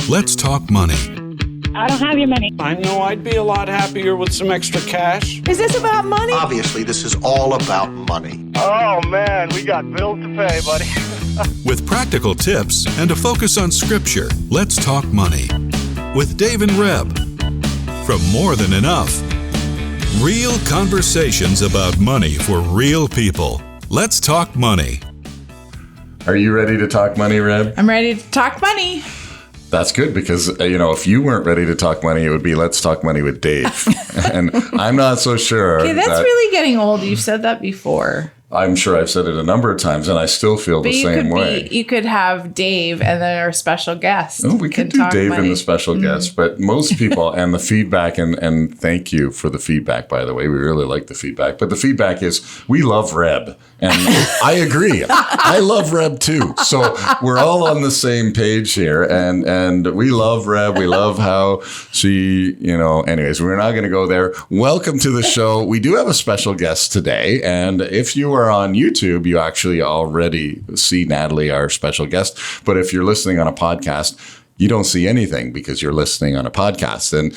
Let's talk money. I don't have your money. I know I'd be a lot happier with some extra cash. Is this about money? Obviously, this is all about money. Oh, man, we got bills to pay, buddy. With practical tips and a focus on scripture, let's talk money. With Dave and Reb. From More Than Enough. Real conversations about money for real people. Let's talk money. Are you ready to talk money, Reb? I'm ready to talk money. That's good because, if you weren't ready to talk money, it would be let's talk money with Dave. And I'm not so sure. Okay, that's really getting old. You've said that before. I'm sure I've said it a number of times and I still feel the same way. You could have Dave and then our special guest. Oh, we could do Dave and the special guest, but most people and the feedback, and thank you for the feedback, by the way. We really like the feedback. But the feedback is we love Reb. And I agree. I love Reb too. So we're all on the same page here. And we love Reb. We love how she, anyways, we're not going to go there. Welcome to the show. We do have a special guest today. And if you are on YouTube, you actually already see Natalie, our special guest. But if you're listening on a podcast, you don't see anything because you're listening on a podcast. And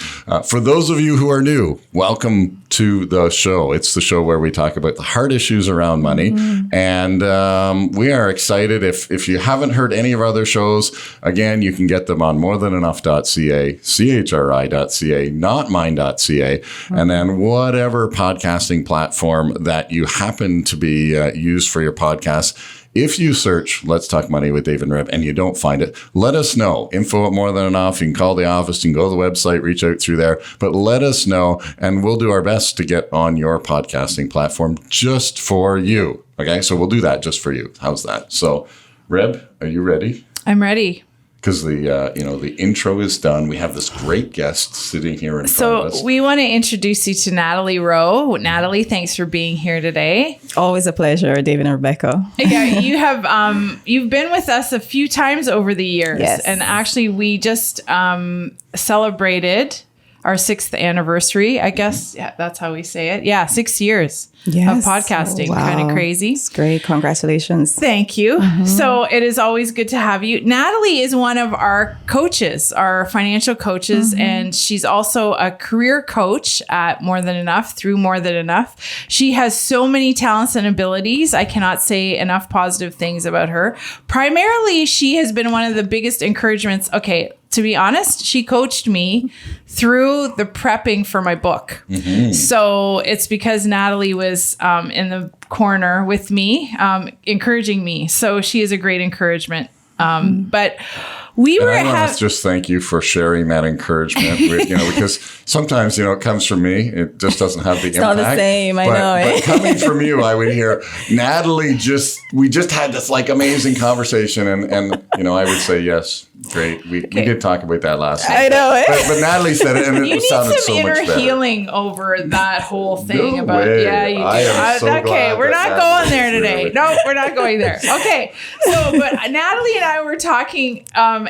for those of you who are new, welcome to the show. It's the show where we talk about the hard issues around money. Mm-hmm. And we are excited. If you haven't heard any of our other shows, again, you can get them on morethanenough.ca, chri.ca, notmine.ca, mm-hmm. and then whatever podcasting platform that you happen to be used for your podcast. If you search Let's Talk Money with Dave and Reb and you don't find it, let us know. Info at More Than Enough. You can call the office. You can go to the website, reach out through there. But let us know, and we'll do our best to get on your podcasting platform just for you. Okay? So we'll do that just for you. How's that? So, Reb, are you ready? I'm ready. Because the intro is done. We have this great guest sitting here in front of us. So we want to introduce you to Natalie Rowe. Natalie, thanks for being here today. Always a pleasure, David and Rebecca. Yeah, you have you've been with us a few times over the years. Yes. And actually we just celebrated our 6th anniversary, I guess. Yeah, that's how we say it. Yeah, 6 years of podcasting. Oh, wow. Kind of crazy. It's great. Congratulations. Thank you. Mm-hmm. So it is always good to have you. Natalie is one of our coaches, our financial coaches, mm-hmm. and she's also a career coach at More Than Enough, through More Than Enough. She has so many talents and abilities. I cannot say enough positive things about her. Primarily, she has been one of the biggest encouragements. Okay, to be honest, she coached me through the prepping for my book. Mm-hmm. So it's because Natalie was in the corner with me, encouraging me. So she is a great encouragement. But we were I want to just thank you for sharing that encouragement with, because sometimes, it comes from me. It just doesn't have the impact. It's not the same. I know. But coming from you, I would hear Natalie we just had this amazing conversation. And I would say, yes, great. We did talk about that last night. I know. But Natalie said it and it sounded so much better. You need some inner healing over that whole thing no about, way. Yeah, you do. I am so okay, we're not going there today. Really... No, we're not going there. Okay. So, but Natalie and I were talking,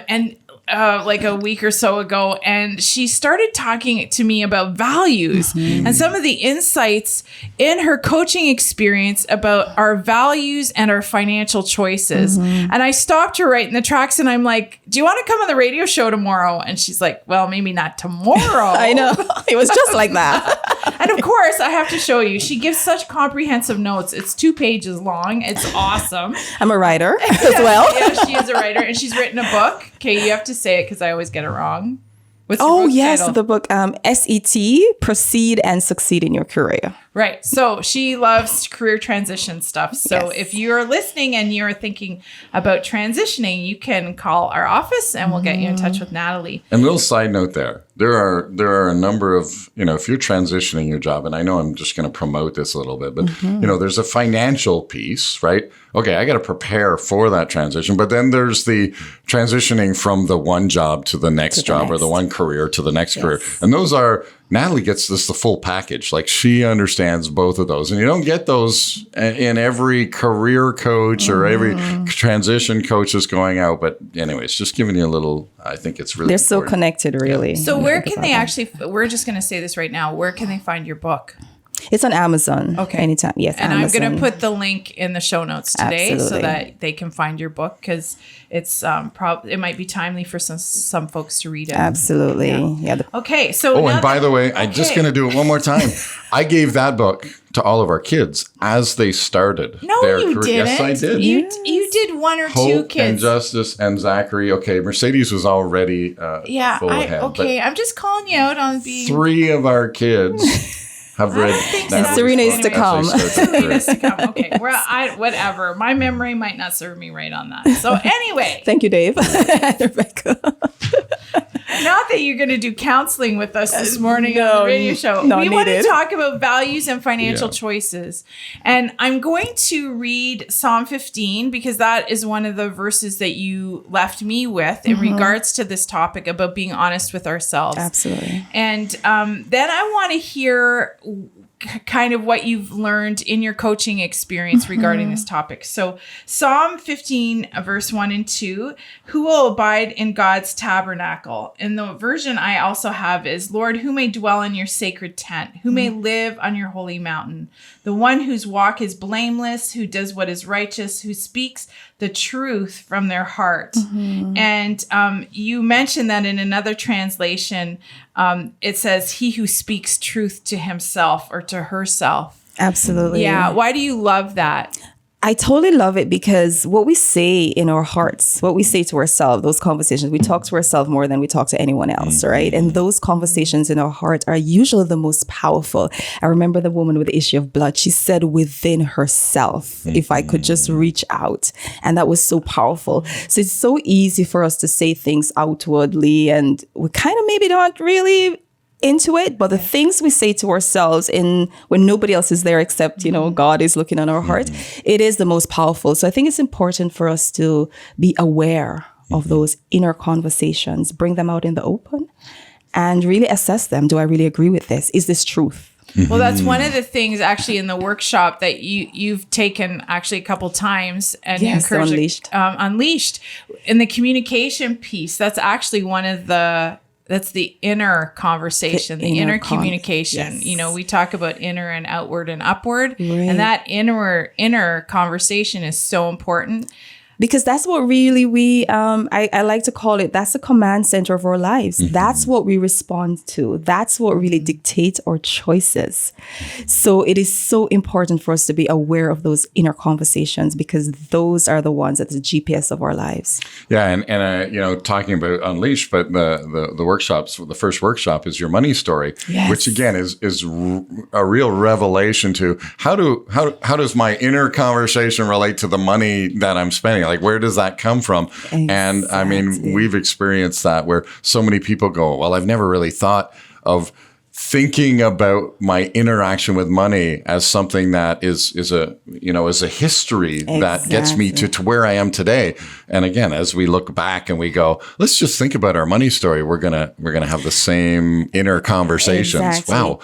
and like a week or so ago, and she started talking to me about values mm-hmm. and some of the insights in her coaching experience about our values and our financial choices. Mm-hmm. And I stopped her right in the tracks and I'm like, do you want to come on the radio show tomorrow? And she's like, well, maybe not tomorrow. I know. It was just like that. And of course, I have to show you. She gives such comprehensive notes. It's 2 pages long. It's awesome. I'm a writer as well. Yeah, she is a writer and she's written a book. Okay, you have to say it because I always get it wrong. What's your book title? The book SET, Proceed and Succeed in Your Career. Right. So she loves career transition stuff. So if you're listening and you're thinking about transitioning, you can call our office and we'll get you in touch with Natalie. And a little side note there. There are a number of, if you're transitioning your job, and I know I'm just going to promote this a little bit, but, there's a financial piece, right? Okay, I got to prepare for that transition. But then there's the transitioning from the one job to the next job or the one career to the next career. And those are, Natalie gets the full package. Like she understands both of those. And you don't get those in every career coach or every transition coach is going out. But anyways, just giving you a little, I think it's really They're important. so connected, really. So where can they actually, we're just going to say this right now, where can they find your book? It's on Amazon. Okay. Anytime. Yes. And Amazon. I'm going to put the link in the show notes today so Absolutely. that they can find your book, because it's it might be timely for some folks to read it. Absolutely. Yeah. Okay. So Oh, now and by the way, I'm just going to do it one more time. I gave that book to all of our kids as they started their you career. didn't. Yes, I did. You did one or two Hope kids. and Justice and Zachary. Okay, Mercedes was already full ahead. Okay, but I'm just calling you out on being... 3 of our kids have read. And Serena is to come. Serena's to come. Okay, whatever. My memory might not serve me right on that. So anyway. Thank you, Dave. Rebecca. Not that you're going to do counseling with us this morning on the radio show. Not We want to needed. talk about values and financial choices. And I'm going to read Psalm 15 because that is one of the verses that you left me with in regards to this topic about being honest with ourselves. Absolutely. And then I want to hear kind of what you've learned in your coaching experience regarding this topic. So Psalm 15, verse 1 and 2, who will abide in God's tabernacle? And the version I also have is, Lord, who may dwell in your sacred tent? Who may live on your holy mountain? The one whose walk is blameless, who does what is righteous, who speaks the truth from their heart. And you mentioned that in another translation, it says, he who speaks truth to himself or to herself. Absolutely. Yeah. Why do you love that? I totally love it because what we say in our hearts, what we say to ourselves, those conversations, we talk to ourselves more than we talk to anyone else, right? And those conversations in our heart are usually the most powerful. I remember the woman with the issue of blood. She said within herself, if I could just reach out. And that was so powerful. So it's so easy for us to say things outwardly and we kind of maybe not really into it, but the things we say to ourselves when nobody else is there except, God is looking on our heart, it is the most powerful. So I think it's important for us to be aware of those inner conversations, bring them out in the open and really assess them. Do I really agree with this? Is this truth? Well, that's one of the things actually in the workshop that you've taken actually a couple times and you Yes, encouraged Unleashed in the communication piece. That's actually that's the inner conversation, the inner communication. Yes. We talk about inner and outward and upward. Right. And that inner conversation is so important. Because that's what really I like to call it, that's the command center of our lives. That's what we respond to. That's what really dictates our choices. So it is so important for us to be aware of those inner conversations because those are the ones that's the GPS of our lives. Yeah, and talking about Unleashed, but the workshops, the first workshop is your money story, which again is a real revelation to how does my inner conversation relate to the money that I'm spending? Like, where does that come from? Exactly. And I mean, we've experienced that where so many people go, well, I've never really thought of thinking about my interaction with money as something that is a history that gets me to where I am today. And again, as we look back and we go, let's just think about our money story. We're gonna have the same inner conversations. Exactly. Wow.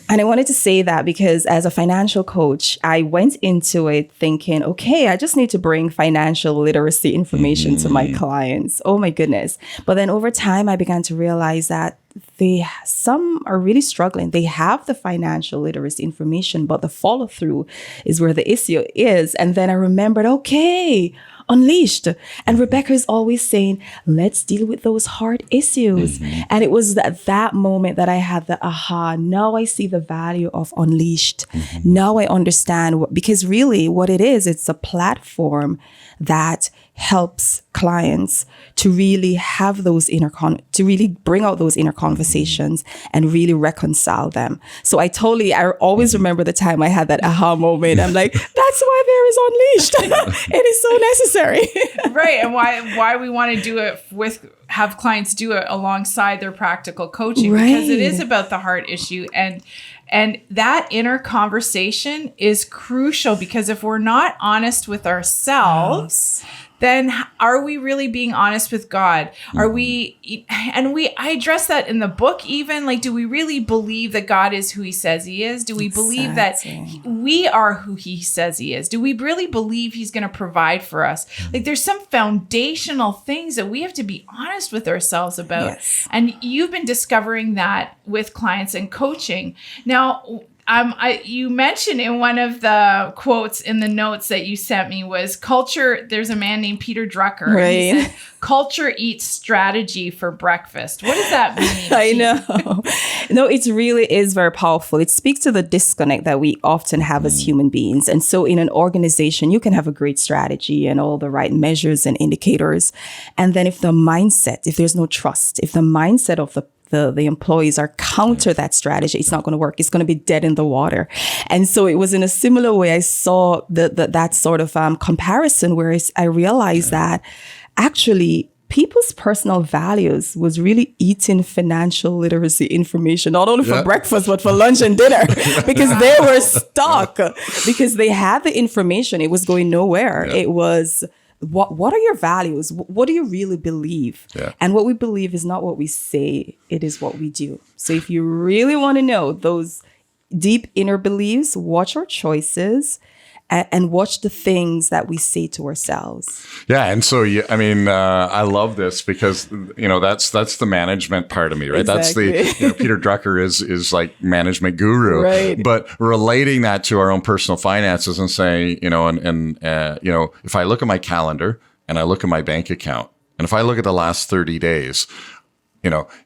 And I wanted to say that because as a financial coach, I went into it thinking, okay, I just need to bring financial literacy information to my clients. Oh my goodness. But then over time, I began to realize that some are really struggling. They have the financial literacy information, but the follow through is where the issue is. And then I remembered, okay, Unleashed. And Rebecca is always saying, let's deal with those hard issues. And it was that moment that I had the aha. Now I see the value of Unleashed. Now I understand because really what it is, it's a platform that helps clients to really have those to really bring out those inner conversations and really reconcile them. So I always remember the time I had that aha moment. I'm like, that's why there is Unleashed. It is so necessary. Right. And why we want to do it have clients do it alongside their practical coaching, because it is about the heart issue. And that inner conversation is crucial because if we're not honest with ourselves, then are we really being honest with God? Are we, I address that in the book even, like, do we really believe that God is who he says he is? Do we believe that we are who he says he is? Do we really believe he's going to provide for us? Like, there's some foundational things that we have to be honest with ourselves about. Yes. And you've been discovering that with clients and coaching. Now, You mentioned in one of the quotes in the notes that you sent me was culture. There's a man named Peter Drucker. Right. And he said, culture eats strategy for breakfast. What does that mean? I know. No, it really is very powerful. It speaks to the disconnect that we often have as human beings. And so in an organization, you can have a great strategy and all the right measures and indicators. And then if there's no trust, if the mindset of the employees are counter that strategy, it's not going to work. It's going to be dead in the water. And so it was in a similar way I saw that sort of comparison where I realized that actually people's personal values was really eating financial literacy information, not only for breakfast, but for lunch and dinner, because they were stuck, because they had the information. It was going nowhere. It was, what are your values? What do you really believe? Yeah. And what we believe is not what we say, it is what we do. So if you really want to know those deep inner beliefs, watch our choices and watch the things that we say to ourselves. Yeah. And so, I love this because, that's the management part of me, right? Exactly. That's Peter Drucker is like management guru, right? But relating that to our own personal finances and saying, if I look at my calendar and I look at my bank account, and if I look at the last 30 days,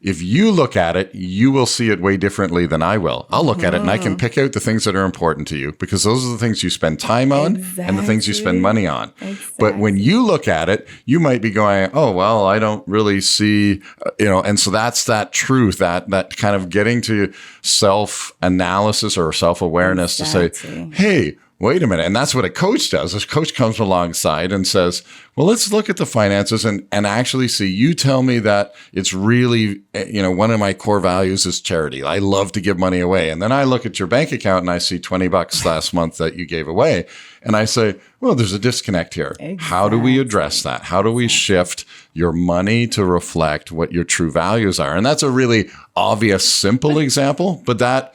if you look at it, you will see it way differently than I will. I'll look at it and I can pick out the things that are important to you because those are the things you spend time on and the things you spend money on. Exactly. But when you look at it, you might be going, oh, well, I don't really see, and so that's that truth, that kind of getting to self-analysis or self-awareness to say, hey, wait a minute. And that's what a coach does. A coach comes alongside and says, well, let's look at the finances and actually see, you tell me that it's really, one of my core values is charity. I love to give money away. And then I look at your bank account and I see $20 last month that you gave away. And I say, well, there's a disconnect here. Exactly. How do we address that? How do we shift your money to reflect what your true values are? And that's a really obvious, simple example, but that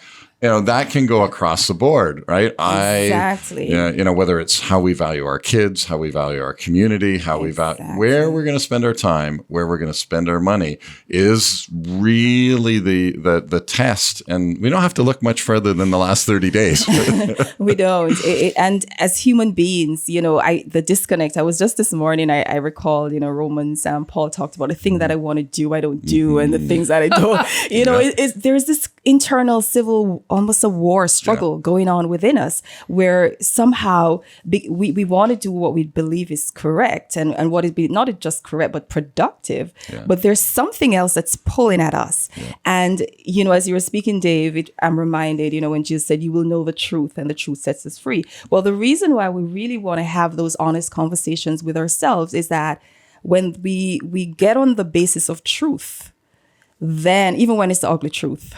can go across the board, right? Exactly. Whether it's how we value our kids, how we value our community, how we value where we're going to spend our time, where we're going to spend our money is really the test. And we don't have to look much further than the last 30 days. We don't. And as human beings, the disconnect, I was just this morning, I recall, Romans, Paul talked about the thing that I want to do, I don't do, and the things that I don't, there's this internal almost a war struggle going on within us where somehow we want to do what we believe is correct and what is not just correct, but productive. Yeah. But there's something else that's pulling at us. Yeah. And, as you were speaking, Dave, I'm reminded, when Jesus said, you will know the truth and the truth sets us free. Well, the reason why we really want to have those honest conversations with ourselves is that when we get on the basis of truth, then even when it's the ugly truth,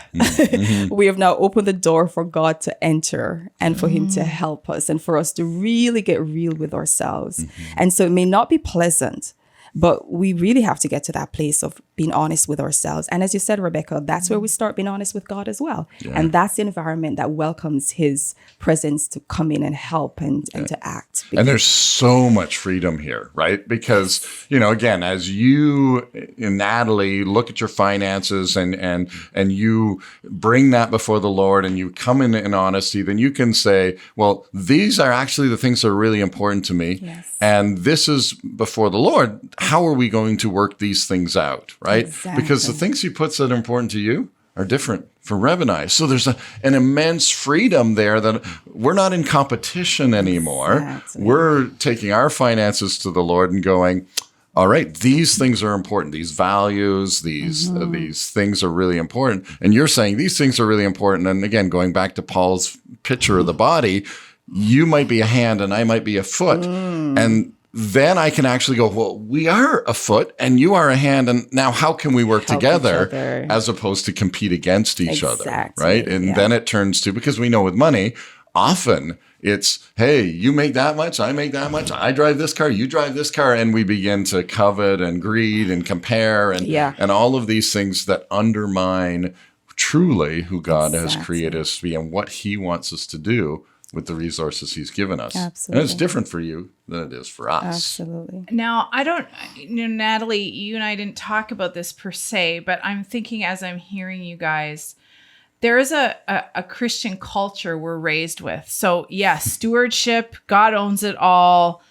we have now opened the door for God to enter and for him to help us and for us to really get real with ourselves. And so it may not be pleasant, but we really have to get to that place of being honest with ourselves. And as you said, Rebecca, that's where we start being honest with God as well. Yeah. And that's the environment that welcomes his presence to come in and help and to act. And there's so much freedom here, right? Because, again, as you and Natalie look at your finances and you bring that before the Lord and you come in honesty, then you can say, well, these are actually the things that are really important to me. Yes. And this is before the Lord. How are we going to work these things out, right? Exactly. Because the things he puts that are important to you are different from Reb and I. So there's an immense freedom there that we're not in competition anymore. Exactly. We're taking our finances to the Lord and going, all right, these things are important. These values, these things are really important. And you're saying these things are really important. And again, going back to Paul's picture of the body, you might be a hand and I might be a foot. And then I can actually go, well, we are a foot and you are a hand. And now how can we work together as opposed to compete against each other, right? And then it turns to, because we know with money, often it's, hey, you make that much, I make that much, I drive this car, you drive this car. And we begin to covet and greed and compare and all of these things that undermine truly who God has created us to be and what he wants us to do with the resources he's given us. Absolutely. And it's different for you than it is for us. Absolutely. Now, I don't, Natalie, you and I didn't talk about this per se, but I'm thinking as I'm hearing you guys, there is a Christian culture we're raised with. So yes, stewardship, God owns it all.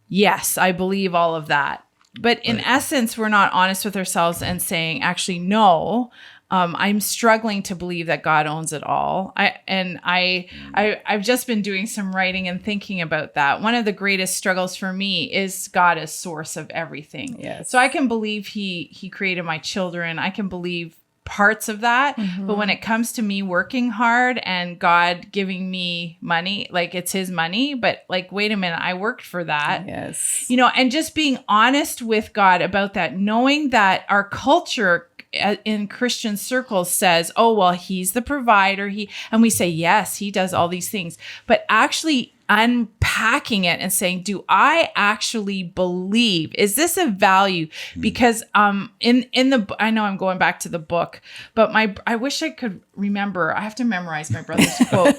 Yes, I believe all of that. But in essence, we're not honest with ourselves and saying, actually, no, I'm struggling to believe that God owns it all. I've just been doing some writing and thinking about that. One of the greatest struggles for me is God as source of everything. Yes. So I can believe he created my children. I can believe parts of that. But when it comes to me working hard and God giving me money, like it's his money, but like, wait a minute, I worked for that. Yes. You know, and just being honest with God about that, knowing that our culture in Christian circles says, oh, well, he's the provider. And we say, yes, he does all these things, but actually unpacking it and saying, do I actually believe, is this a value? Because in the, I know I'm going back to the book, but I wish I could remember, I have to memorize my brother's quote.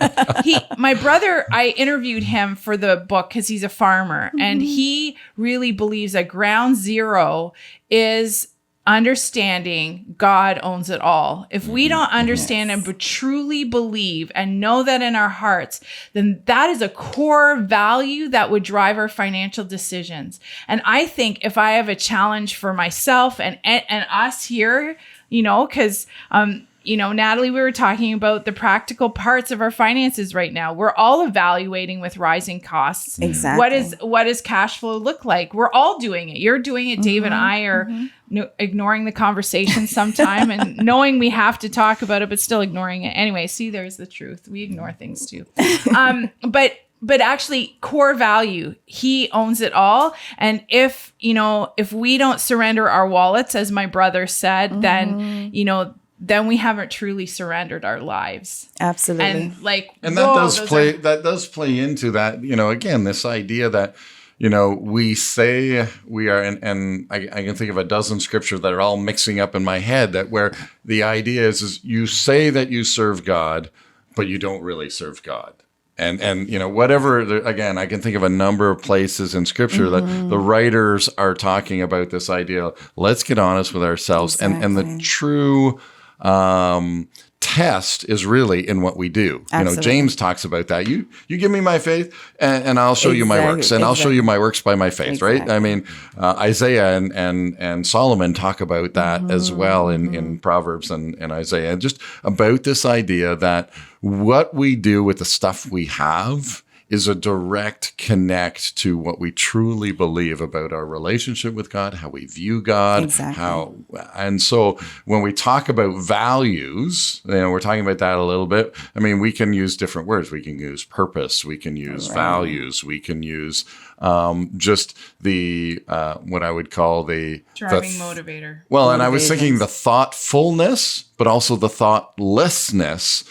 My brother, I interviewed him for the book because he's a farmer, and he really believes that ground zero is understanding God owns it all. If we don't understand and truly believe and know that in our hearts, then that is a core value that would drive our financial decisions. And I think if I have a challenge for myself and us here, you know, because you know, Natalie, we were talking about the practical parts of our finances right now. We're all evaluating with rising costs. Exactly. What does cash flow look like? We're all doing it. You're doing it. Dave and I are ignoring the conversation sometime and knowing we have to talk about it, but still ignoring it. Anyway, see, there's the truth. We ignore things too. But actually, core value, he owns it all. And if we don't surrender our wallets, as my brother said, then we haven't truly surrendered our lives. Absolutely. And that does play into that, again, this idea that, we say we are, and I can think of a dozen scriptures that are all mixing up in my head, that where the idea is you say that you serve God, but you don't really serve God. And whatever, again, I can think of a number of places in scripture that the writers are talking about this idea. Let's get honest with ourselves. Exactly. And the true test is really in what we do. Absolutely. James talks about that. You give me my faith and I'll show you my works, and I'll show you my works by my faith, right? I mean, Isaiah and Solomon talk about that as well in Proverbs and Isaiah, just about this idea that what we do with the stuff we have is a direct connect to what we truly believe about our relationship with God, how we view God, and so when we talk about values, we're talking about that a little bit. I mean, we can use different words. We can use purpose. We can use values. We can use just the what I would call the driving motivator. Well, and I was thinking the thoughtfulness, but also the thoughtlessness.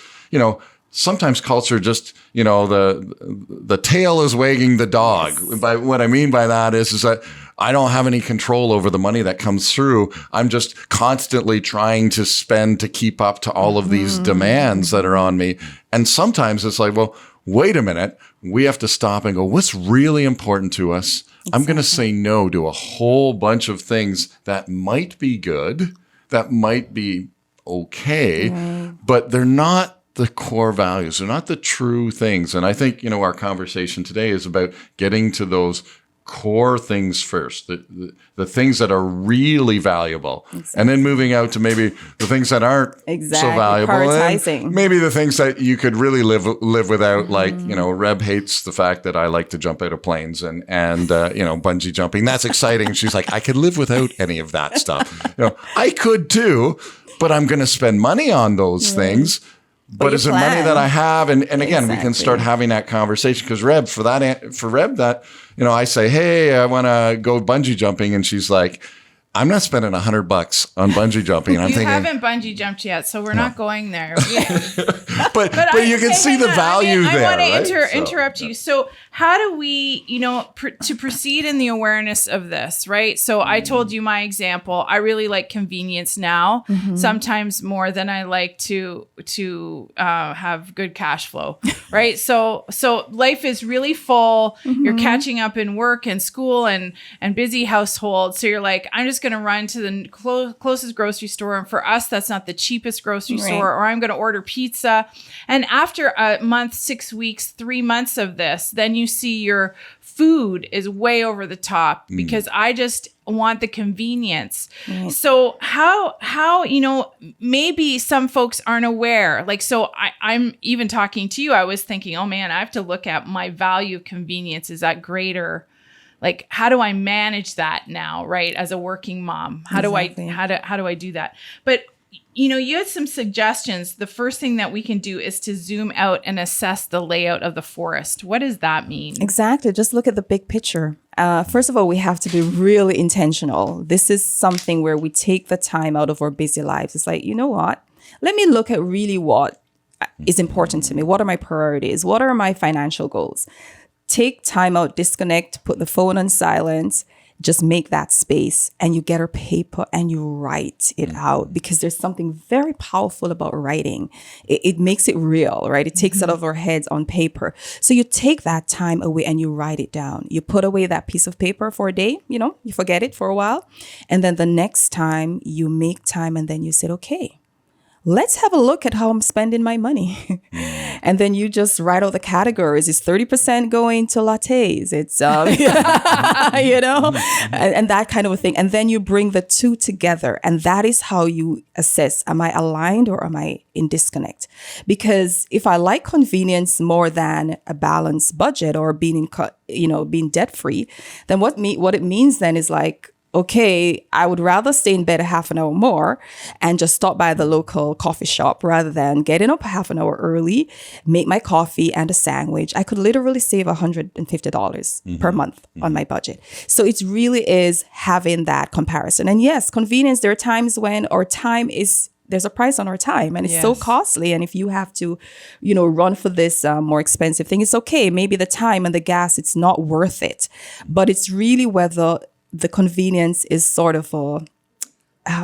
Sometimes culture just, the tail is wagging the dog. Yes. By what I mean by that is that I don't have any control over the money that comes through. I'm just constantly trying to spend to keep up to all of these demands that are on me. And sometimes it's like, well, wait a minute. We have to stop and go, what's really important to us? Exactly. I'm going to say no to a whole bunch of things that might be good, that might be okay, but they're not the core values. They're not the true things. And I think, our conversation today is about getting to those core things first, the things that are really valuable, and then moving out to maybe the things that aren't so valuable. Prioritizing. Maybe the things that you could really live without, like, Reb hates the fact that I like to jump out of planes and bungee jumping. That's exciting. She's like, I could live without any of that stuff. I could too, but I'm going to spend money on those things. But is it money that I have? And again, we can start having that conversation, because Reb, that, I say, hey, I want to go bungee jumping. And she's like, I'm not spending $100 on bungee jumping. And I'm thinking, you haven't bungee jumped yet, so we're not going there. but you can see the value there. I want to interrupt you. So how do we, to proceed in the awareness of this, right? So I told you my example. I really like convenience now, sometimes more than I like to have good cash flow, right? So life is really full. You're catching up in work and school and busy household. So you're like, I'm just just going to run to the closest grocery store. And for us, that's not the cheapest grocery store, or I'm going to order pizza. And after a month, 6 weeks, 3 months of this, then you see your food is way over the top because I just want the convenience. So how, you know, maybe some folks aren't aware. Like, so I'm even talking to you, I was thinking, oh man, I have to look at my value of convenience. Is that greater? Like, how do I manage that now, right? As a working mom, how do I do that? But you know, you had some suggestions. The first thing that we can do is to zoom out and assess the layout of the forest. What does that mean? Exactly. Just look at the big picture. First of all, we have to be really intentional. This is something where we take the time out of our busy lives. It's like, you know what? Let me look at really what is important to me. What are my priorities? What are my financial goals? Take time out, disconnect, put the phone on silent. Just make that space and you get a paper and you write it out, because there's something very powerful about writing. It makes it real, right? It takes it out of our heads on paper. So you take that time away and you write it down. You put away that piece of paper for a day, you know, you forget it for a while. And then the next time you make time and then you said, okay, let's have a look at how I'm spending my money. And then you just write out the categories. It's 30% going to lattes. It's, you know, and that kind of a thing. And then you bring the two together. And that is how you assess, am I aligned or am I in disconnect? Because if I like convenience more than a balanced budget or being debt free, then what it means then is like, okay, I would rather stay in bed a half an hour more and just stop by the local coffee shop rather than getting up half an hour early, make my coffee and a sandwich. I could literally save $150 per month on my budget. So it really is having that comparison. And yes, convenience, there are times when our time is, there's a price on our time and it's so costly. And if you have to, you know, run for this more expensive thing, it's okay. Maybe the time and the gas, it's not worth it. But it's really whether the convenience is sort of for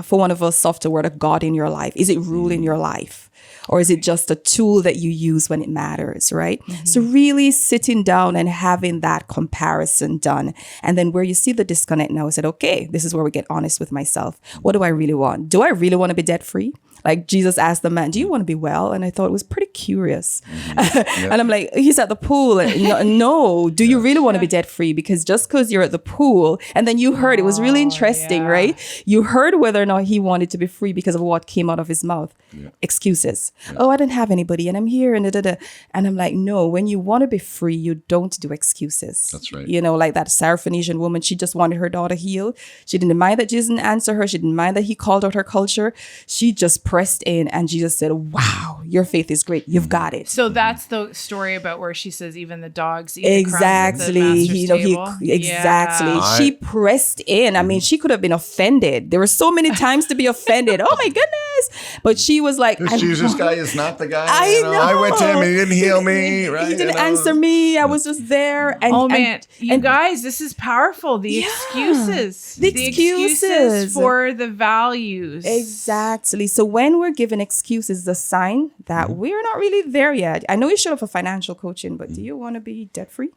one of us softer word, a God in your life. Is it ruling your life? Or is it just a tool that you use when it matters, right? So really sitting down and having that comparison done. And then where you see the disconnect now, I said, okay, this is where we get honest with myself. What do I really want? Do I really want to be debt free? Like Jesus asked the man, do you want to be well? And I thought it was pretty curious. And I'm like, he's at the pool. And no, do you really want to be debt free? Because just because you're at the pool, and then you heard, it was really interesting, right? You heard whether or not he wanted to be free because of what came out of his mouth. Excuses. Oh, I didn't have anybody and I'm here and da-da-da. And I'm like, no, when you want to be free, you don't do excuses. That's right. You know, like that Syrophoenician woman, she just wanted her daughter healed. She didn't mind that Jesus didn't answer her. She didn't mind that he called out her culture. She just pressed in and Jesus said, wow, your faith is great. You've got it. So that's the story about where she says even the dogs eat exactly. the crumbs at the master's table. Exactly. Yeah. She pressed in. I mean, she could have been offended. There were so many times to be offended. Oh my goodness. But she was like, this Jesus guy is not the guy. I know. I went to him and he didn't heal me. Right? He didn't answer me. I was just there. And, you guys, this is powerful. The excuses. The excuses for the values. Exactly. So when we're given excuses, the sign that we're not really there yet. I know you showed up for financial coaching, but do you want to be debt free?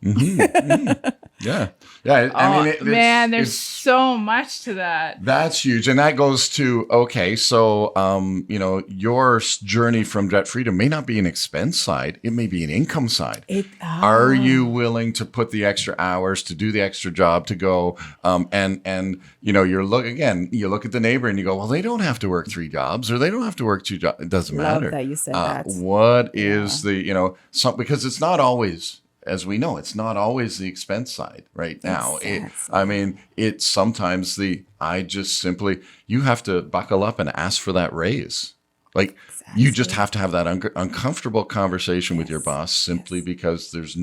Yeah. I mean, there's so much to that. That's huge. And that goes to, okay, so, your journey from debt freedom may not be an expense side. It may be an income side. Are you willing to put the extra hours to do the extra job to go, you look at the neighbor and you go, well, they don't have to work 3 jobs or they don't have to work 2 jobs. It doesn't matter. Love that you said that. What is because it's not always, as we know, it's not always the expense side right now. Exactly. It's sometimes you have to buckle up and ask for that raise. Like you just have to have that uncomfortable conversation with your boss simply because there's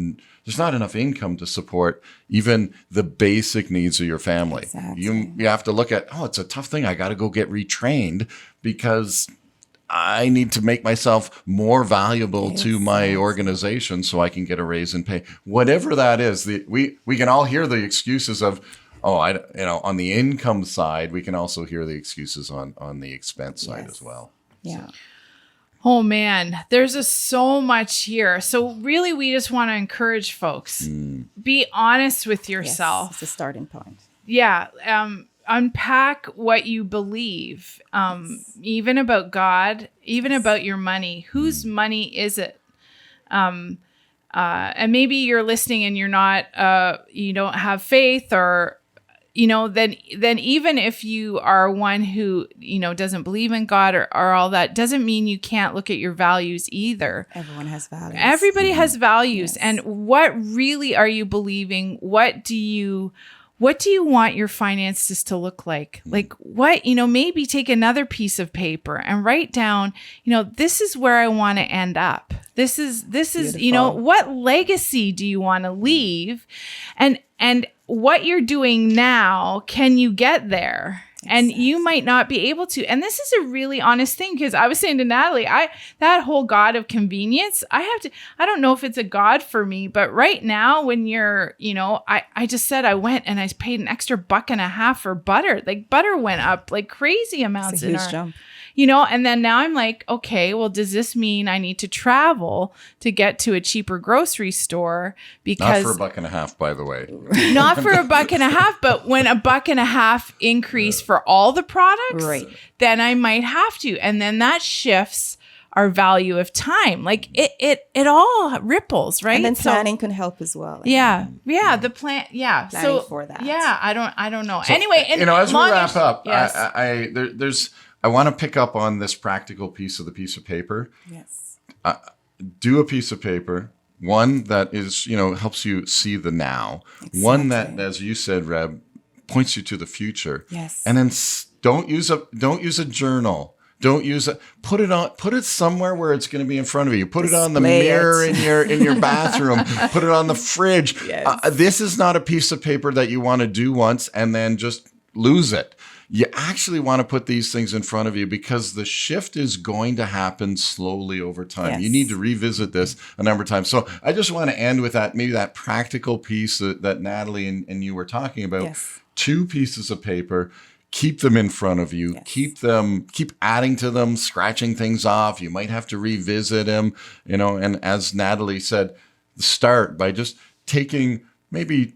not enough income to support even the basic needs of your family. Exactly. You have to look at, it's a tough thing. I got to go get retrained because I need to make myself more valuable to my organization so I can get a raise and pay. Whatever that is, we can all hear the excuses of, on the income side, we can also hear the excuses on the expense side as well. Yeah. Oh man, there's so much here. So really, we just want to encourage folks, be honest with yourself. Yes, it's a starting point. Yeah. unpack what you believe, even about God, even about your money. Whose money is it? And maybe you're listening and you're not, you don't have faith, or, then even if you are one who, doesn't believe in God or all that, doesn't mean you can't look at your values either. Everyone has values. Everybody has values. Yes. And what really are you believing? What do you want your finances to look like? Like what, maybe take another piece of paper and write down, this is where I want to end up. This is, Beautiful. what legacy do you want to leave? And what you're doing now, can you get there? And you might not be able to. And this is a really honest thing, because I was saying to Natalie, that whole God of convenience, I don't know if it's a God for me, but right now when you're, I just said I went and I paid an extra $1.50 for butter. Like butter went up like crazy amounts. It's a huge jump. And then now I'm like, okay, well, does this mean I need to travel to get to a cheaper grocery store? Because Not for $1.50, by the way. not for $1.50, but when $1.50 increase for all the products, Right. then I might have to. And then that shifts our value of time. Like it all ripples, right? And then planning can help as well. Yeah. The plan. Yeah. Planning for that. Yeah. I don't know. Anyway, and as we long wrap up, yes. I want to pick up on this practical piece of the piece of paper. Yes. Do a piece of paper, one that is, helps you see the now. Exactly. One that, as you said, Reb, points you to the future. Yes. And then don't use a journal. Put it somewhere where it's going to be in front of you. Put it on the mirror in your bathroom. Put it on the fridge. Yes. This is not a piece of paper that you want to do once and then just lose it. You actually want to put these things in front of you, because the shift is going to happen slowly over time. Yes. You need to revisit this a number of times. So I just want to end with that practical piece that Natalie and you were talking about. Yes. 2 pieces of paper. Keep them in front of you. Yes. Keep adding to them, scratching things off. You might have to revisit them, and as Natalie said, start by just taking maybe,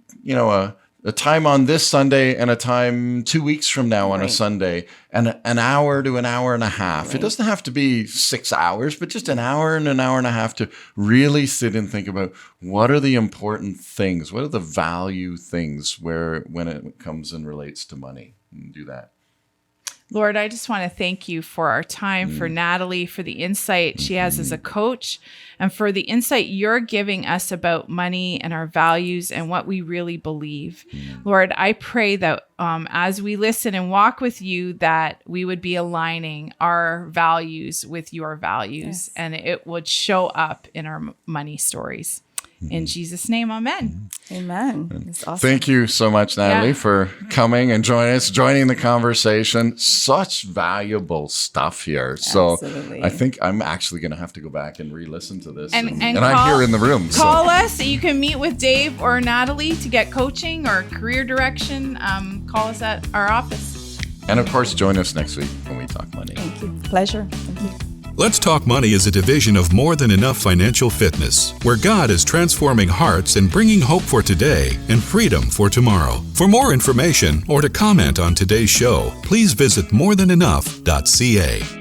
a time on this Sunday and a time 2 weeks from now on a Sunday, and an hour to an hour and a half. Right. It doesn't have to be 6 hours, but just an hour and a half to really sit and think about what are the important things, what are the value things when it comes and relates to money, and do that. Lord, I just want to thank you for our time, for Natalie, for the insight she has as a coach, and for the insight you're giving us about money and our values and what we really believe. Lord, I pray that as we listen and walk with you, that we would be aligning our values with your values, and it would show up in our money stories. In Jesus' name, amen. Amen. It's awesome. Thank you so much, Natalie, for coming and joining the conversation. Such valuable stuff here. So Absolutely. I think I'm actually going to have to go back and re-listen to this. And I'm here in the room. Call us. You can meet with Dave or Natalie to get coaching or career direction. Call us at our office. And of course, join us next week when we talk money. Thank you. Pleasure. Thank you. Let's Talk Money is a division of More Than Enough Financial Fitness, where God is transforming hearts and bringing hope for today and freedom for tomorrow. For more information or to comment on today's show, please visit morethanenough.ca.